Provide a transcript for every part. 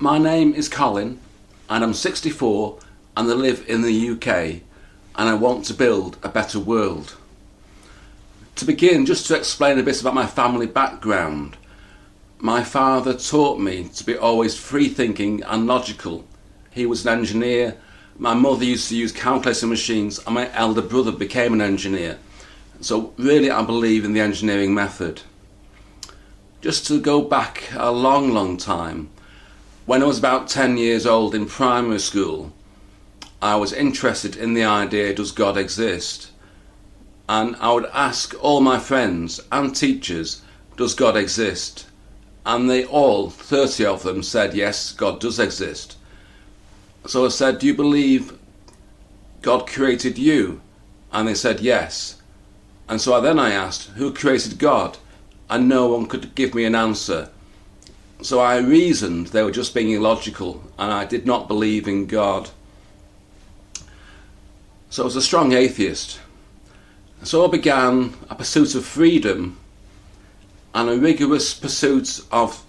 My name is Colin and I'm 64 and I live in the UK and I want to build a better world. To begin, just to explain a bit about my family background. My father taught me to be always free-thinking and logical. He was an engineer, my mother used to use calculating machines and my elder brother became an engineer. So really I believe in the engineering method. Just to go back a long time, when I was about 10 years old in primary school, I was interested in the idea, does God exist? And I would ask all my friends and teachers, does God exist? And they all, 30 of them, said yes, God does exist. So I said, do you believe God created you? And they said yes. And so I asked, who created God? And no one could give me an answer. So I reasoned they were just being illogical and I did not believe in God. So I was a strong atheist. So I began a pursuit of freedom and a rigorous pursuit of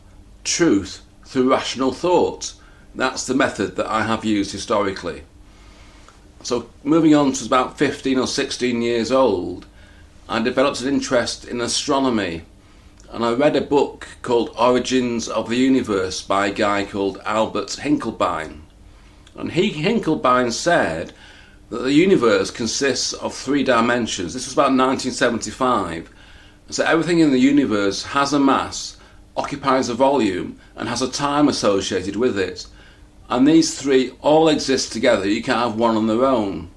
truth through rational thought. That's the method that I have used historically. So moving on to about 15 or 16 years old, I developed an interest in astronomy, and I read a book called Origins of the Universe by a guy called Albert Hinkelbein. And Hinkelbein said that the universe consists of 3 dimensions. This was about 1975. So everything in the universe has a mass, occupies a volume, and has a time associated with it. And these 3 all exist together. You can't have one on their own.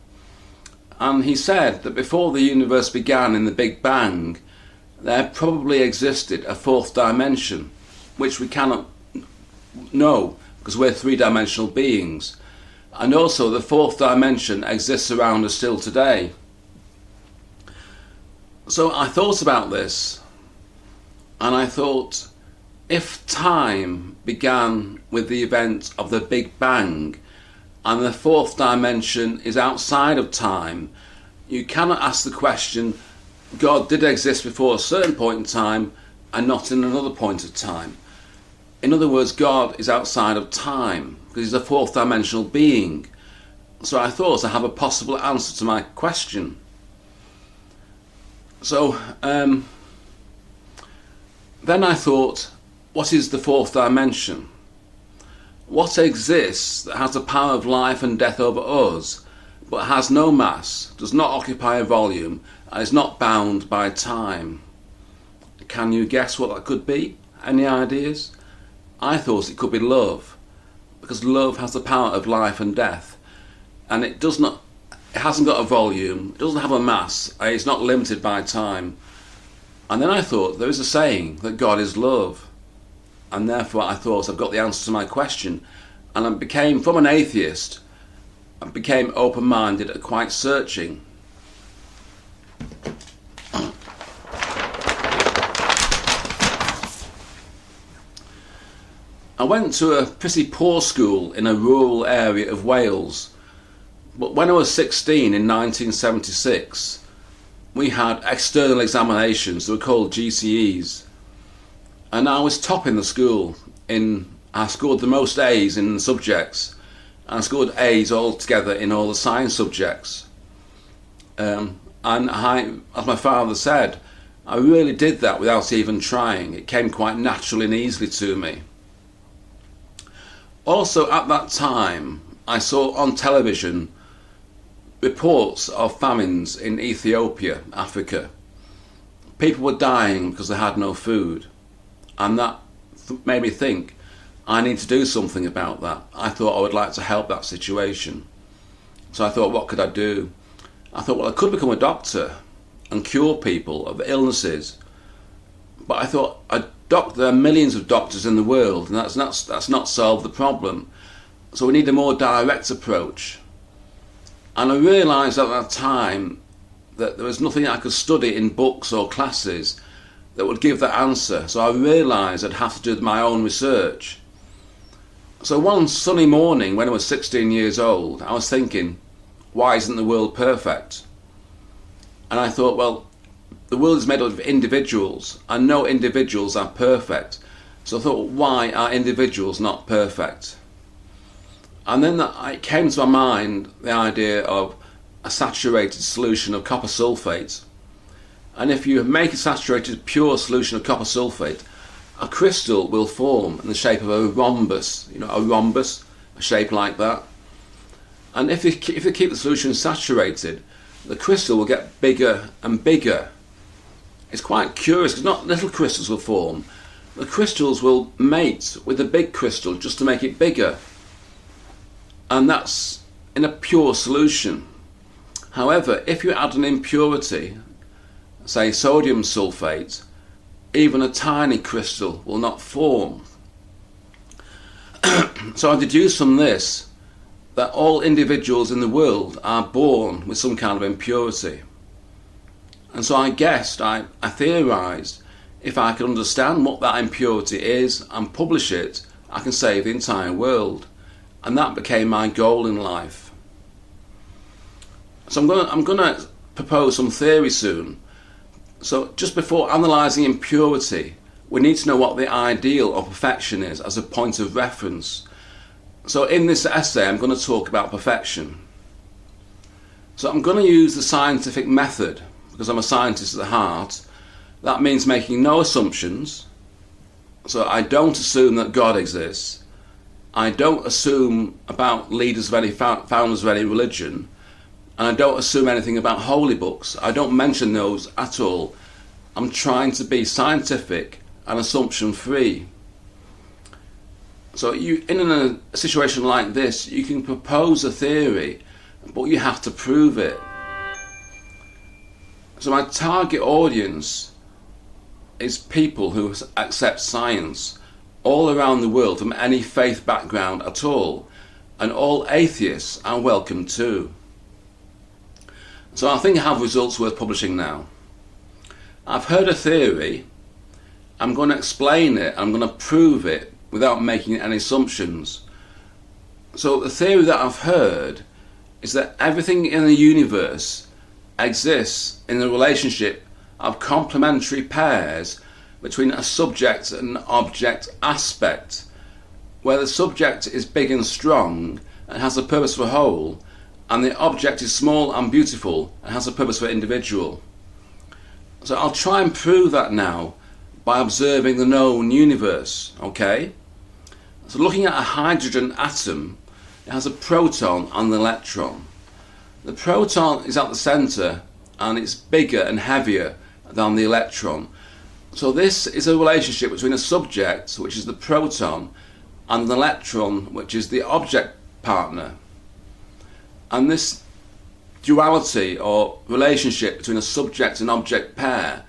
And he said that before the universe began in the Big Bang, there probably existed a 4th dimension, which we cannot know because we're 3-dimensional beings. And also the 4th dimension exists around us still today. So I thought about this, and I thought, if time began with the event of the Big Bang, and the 4th dimension is outside of time, you cannot ask the question, God did exist before a certain point in time and not in another point of time. In other words, God is outside of time because he's a 4th dimensional being. So I thought I have a possible answer to my question. So then I thought, what is the 4th dimension? What exists that has the power of life and death over us, but has no mass, does not occupy a volume, and is not bound by time? Can you guess what that could be? Any ideas? I thought it could be love, because love has the power of life and death, and it hasn't got a volume, it doesn't have a mass, and it's not limited by time. And then I thought, there is a saying that God is love. And therefore I thought I've got the answer to my question, and I became, from an atheist, I became open-minded and quite searching. I went to a pretty poor school in a rural area of Wales, but when I was 16 in 1976, we had external examinations that were called GCEs. And I was top in the school. I scored the most A's in the subjects. And I scored A's altogether in all the science subjects. And as my father said, I really did that without even trying. It came quite naturally and easily to me. Also at that time, I saw on television reports of famines in Ethiopia, Africa. People were dying because they had no food. And that made me think, I need to do something about that. I thought I would like to help that situation. So I thought, what could I do? I thought, well, I could become a doctor and cure people of illnesses. But I thought, there are millions of doctors in the world, and that's not solved the problem. So we need a more direct approach. And I realised at that time that there was nothing I could study in books or classes that would give that answer. So I realised I'd have to do my own research. So one sunny morning when I was 16 years old, I was thinking, why isn't the world perfect? And I thought, well, the world is made up of individuals, and no individuals are perfect. So I thought, why are individuals not perfect? And then it came to my mind the idea of a saturated solution of copper sulfate. And if you make a saturated pure solution of copper sulfate, a crystal will form in the shape of a rhombus, a shape like that. And if you keep the solution saturated, the crystal will get bigger and bigger. It's quite curious because not little crystals will form. The crystals will mate with the big crystal just to make it bigger. And that's in a pure solution. However, if you add an impurity, say sodium sulfate, even a tiny crystal will not form. So I deduce from this that all individuals in the world are born with some kind of impurity. And so I theorised, if I can understand what that impurity is and publish it, I can save the entire world. And that became my goal in life. So I'm going to propose some theory soon. So just before analysing impurity, we need to know what the ideal of perfection is as a point of reference. So in this essay, I'm going to talk about perfection. So I'm going to use the scientific method, because I'm a scientist at the heart. That means making no assumptions. So I don't assume that God exists. I don't assume about leaders of any founders of any religion. And I don't assume anything about holy books. I don't mention those at all. I'm trying to be scientific and assumption free. So in a situation like this, you can propose a theory, but you have to prove it. So my target audience is people who accept science all around the world from any faith background at all, and all atheists are welcome too. So I think I have results worth publishing now. I've heard a theory, I'm going to explain it, I'm going to prove it without making any assumptions. So the theory that I've heard is that everything in the universe exists in the relationship of complementary pairs between a subject and object aspect, where the subject is big and strong and has a purpose for whole, and the object is small and beautiful and has a purpose for individual. So I'll try and prove that now by observing the known universe, okay? So looking at a hydrogen atom, it has a proton and an electron. The proton is at the centre and it's bigger and heavier than the electron. So this is a relationship between a subject, which is the proton, and an electron, which is the object partner. And this duality or relationship between a subject and object pair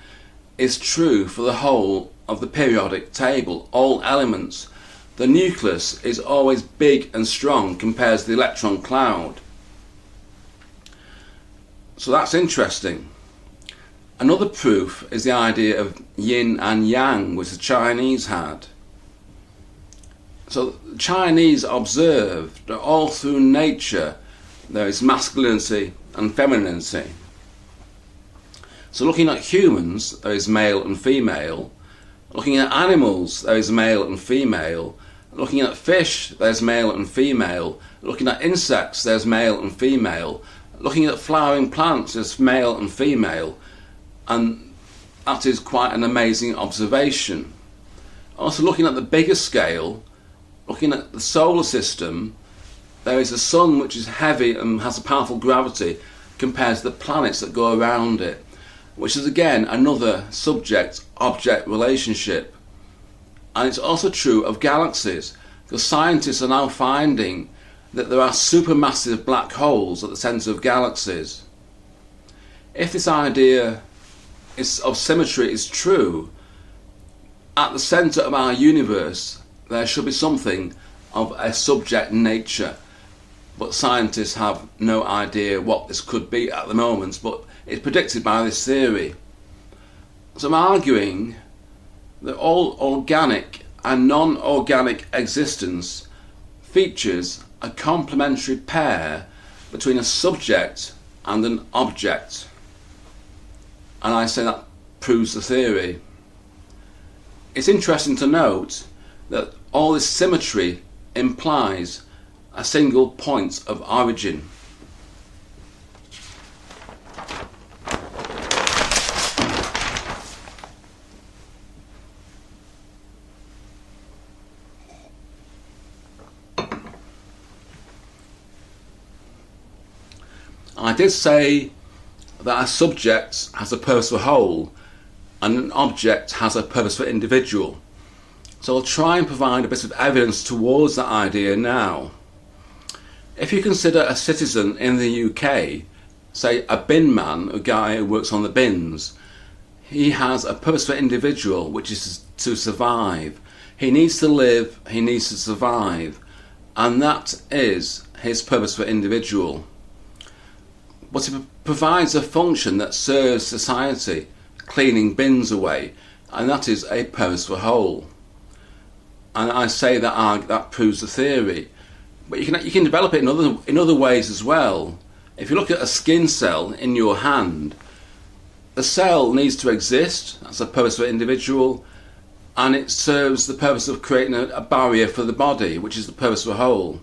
is true for the whole of the periodic table, all elements. The nucleus is always big and strong compared to the electron cloud. So that's interesting. Another proof is the idea of yin and yang, which the Chinese had. So the Chinese observed that all through nature there is masculinity and femininity. So looking at humans, there is male and female. Looking at animals, there is male and female. Looking at fish, there's male and female. Looking at insects, there's male and female. Looking at flowering plants, there's male and female. And that is quite an amazing observation. Also looking at the bigger scale, looking at the solar system, there is a sun which is heavy and has a powerful gravity compared to the planets that go around it, which is again another subject-object relationship. And it's also true of galaxies, because scientists are now finding that there are supermassive black holes at the centre of galaxies. If this idea of symmetry is true, at the centre of our universe there should be something of a subject nature, but scientists have no idea what this could be at the moment, but it's predicted by this theory. So I'm arguing that all organic and non-organic existence features a complementary pair between a subject and an object. And I say that proves the theory. it's interesting to note that all this symmetry implies a single point of origin. I did say that a subject has a purpose for whole and an object has a purpose for individual. So I'll try and provide a bit of evidence towards that idea now. If you consider a citizen in the UK, say a bin man, a guy who works on the bins, he has a purpose for individual, which is to survive. He needs to live, he needs to survive, and that is his purpose for individual. But it provides a function that serves society, cleaning bins away, and that is a purpose for whole. And I say that proves the theory. But you can develop it in other ways as well. If you look at a skin cell in your hand, the cell needs to exist, that's a purpose for individual, and it serves the purpose of creating a barrier for the body, which is the purpose for whole.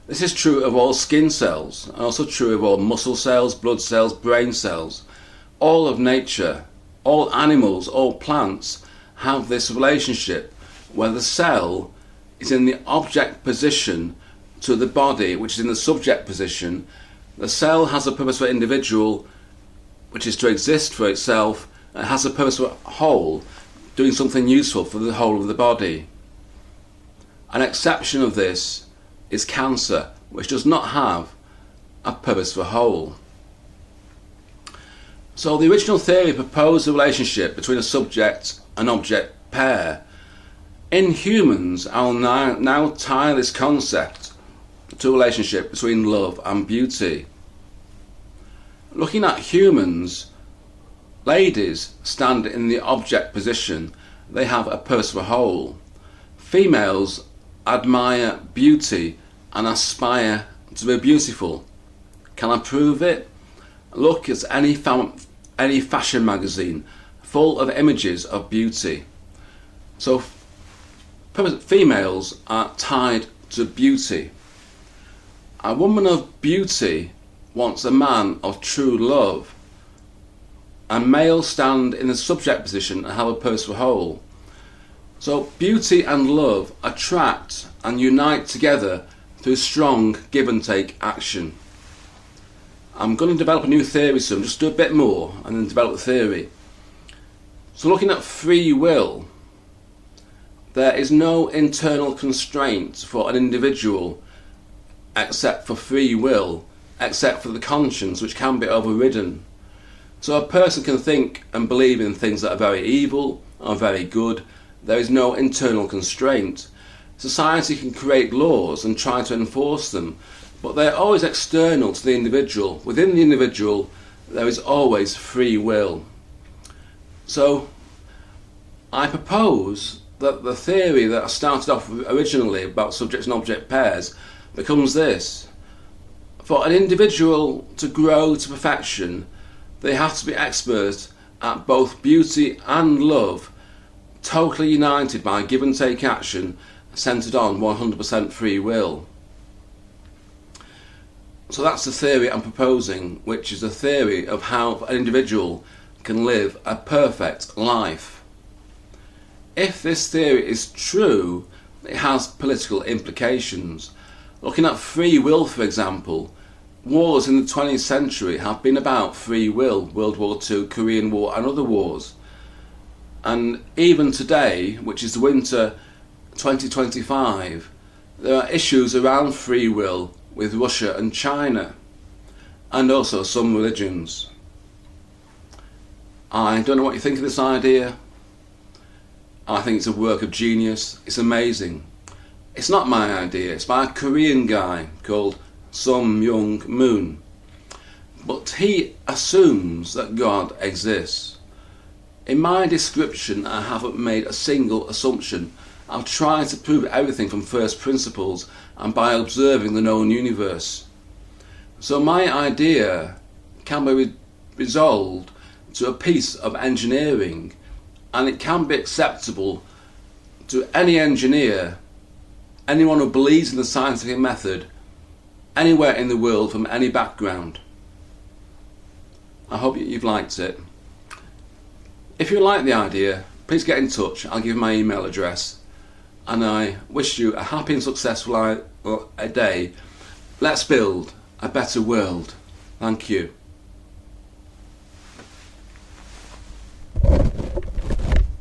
This is true of all skin cells, and also true of all muscle cells, blood cells, brain cells. All of nature, all animals, all plants have this relationship where the cell is in the object position to the body, which is in the subject position. The cell has a purpose for individual, which is to exist for itself, and it has a purpose for whole, doing something useful for the whole of the body. An exception of this is cancer, which does not have a purpose for whole. So the original theory proposed a relationship between a subject and object pair. In humans, I'll now tie this concept to a relationship between love and beauty. Looking at humans, ladies stand in the object position. They have a purpose for whole. Females admire beauty and aspire to be beautiful. Can I prove it? Look at any fashion magazine full of images of beauty. So females are tied to beauty. A woman of beauty wants a man of true love. And males stand in the subject position and have a purpose for whole. So beauty and love attract and unite together through strong give and take action. I'm going to develop a new theory soon, just do a bit more and then develop the theory. So looking at free will, there is no internal constraint for an individual except for free will, except for the conscience, which can be overridden. So a person can think and believe in things that are very evil or very good. There is no internal constraint. Society can create laws and try to enforce them, but they're always external to the individual. Within the individual, there is always free will. So I propose that the theory that I started off with originally about subject and object pairs becomes this. For an individual to grow to perfection, they have to be experts at both beauty and love, totally united by give and take action, centred on 100% free will. So that's the theory I'm proposing, which is a theory of how an individual can live a perfect life. If this theory is true, it has political implications. Looking at free will, for example, wars in the 20th century have been about free will, World War II, Korean War and other wars. And even today, which is the winter 2025, there are issues around free will with Russia and China, and also some religions. I don't know what you think of this idea. I think it's a work of genius. It's amazing. It's not my idea. It's by a Korean guy called Sum Young Moon. But he assumes that God exists. In my description, I haven't made a single assumption. I've tried to prove everything from first principles and by observing the known universe. So my idea can be resolved to a piece of engineering, and it can be acceptable to any engineer, anyone who believes in the scientific method, anywhere in the world from any background. I hope you've liked it. If you like the idea, please get in touch. I'll give my email address, and I wish you a happy and successful day. Let's build a better world. Thank you.